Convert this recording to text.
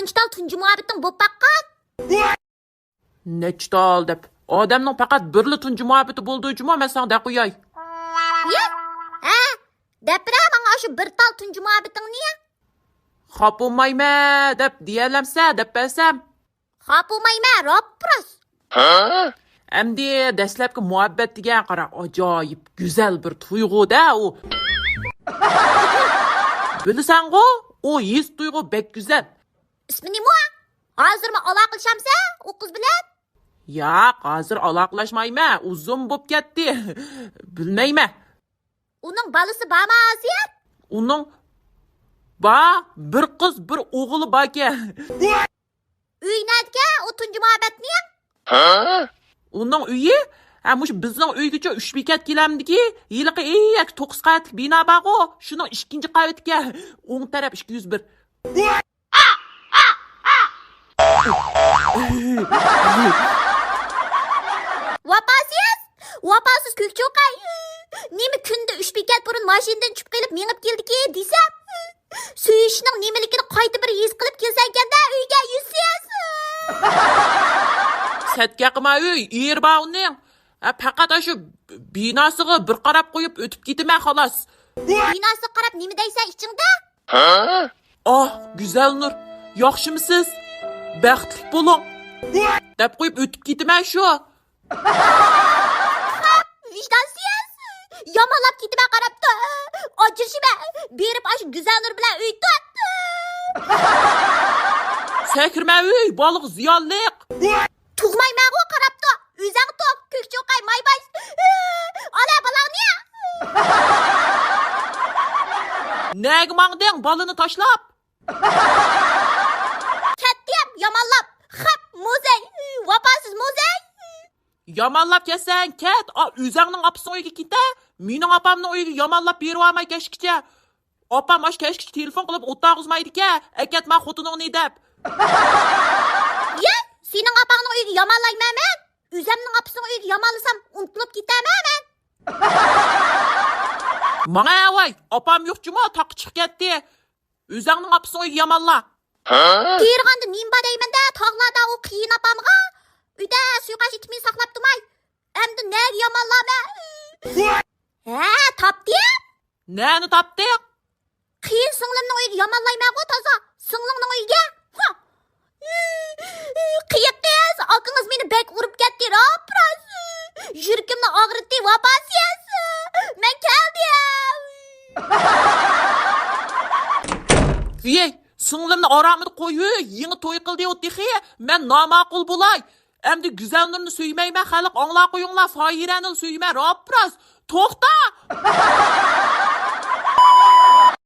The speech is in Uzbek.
qanchatal tunji muhabbeting bo'lib baqqan? Nechtal deb. Odamning faqat birli tunji muhabbeti bo'ldi-juma men senga qo'yay. Ya? Ha? Depra menga shu bir tal tunji muhabbetingni. Xop bo'lmayma deb diyalamsa deb bersam. Xop bo'lmayma, ropros. Endi dastlabki muhabbet degan qara ajoyib, go'zal bir tuyg'u-da u. Bilsan-ku, o his tuyg'u bek go'zal. İsmi nima? Hozirmi aloqalashamiz u qiz bilan? Yo'q, hozir aloqalashmayman, uzun bo'lib ketdi. Bilmayman. Uning balasi bormi hozir? Uning bir qiz, bir o'g'li bor ekan. Uy nerede? O tunji muhabbetni? Uning uyi, mush bizning uygacha 3 bekat kelamdiki, yiliqi 9 qavatlik bino bor-ku, shuning 2-chi qavatiga o'ng taraf 201. Vapasiz Kökçokay. Nemi kunda 3 bekat burun mashinadan tushib kelib menib keldiki desam, suyishning nemaligini qayta bir his qilib kelsan-da uyga yuzsiz. Satga qilma uy, yer uning. Faqat shu binosiga bir qarab qo'yib o'tib ketaman xolos. Binosiga qarab nima deysan ichingda? Güzel Nur, yaxshimisiz? Baxtli bo'ling. deb qo'yib o'tib ketaman shu. Vicdansiz. Yamalab ketib qarabdi. Ajishima berib ash Güzel Nur bilan uy tut. Sakirma uy, baliq ziyonliq. Tug'mayman-ku qarabdi. O'zing tug, Kökçokay maybash. Ala balangni. Nega mangding balini tashlab? Ketdim yamallab. Xap muzey, vapasiz muzey. Yamanlab kelsan, ket. O'zingning opasining uyiga keta. Mening opamning uyiga yamanlab berib olmay kechgacha. Opam ash kechgacha telefon qilib o'tag'izmaydi-ku. Akat men xotiningni deb. Ya, sening opangning uyiga yamanlayman men. O'zimning opasining uyiga yamanlasam unutilib ketaman men. Mana voy, opam yo'q-juma taq chiqib ketdi. O'zingning opasining uyiga yamanla. Terg'anda nimba deyman-da, tog'larda u qiyin opamga. Uyda suiqash itmay saqlab turmay. Endi nega yamanlaman? Topdim. Neni topding? Qiyin singlimning uyiga yamanlayman-ku toza. Singlingning uyiga. Qiyiqsiz, oqingiz meni bek urib ketdi, ropros. Yuragimni og'ritdi, vapasiz. Men keldim. Ey, singlimni oramida qo'yib, yeni to'y qildi o'tdixi. Men nomaqul bo'lay. Endi Güzel Nurni suymayman, xalq angla qo'yinglar, Foirani suyman, ropros. To'xta!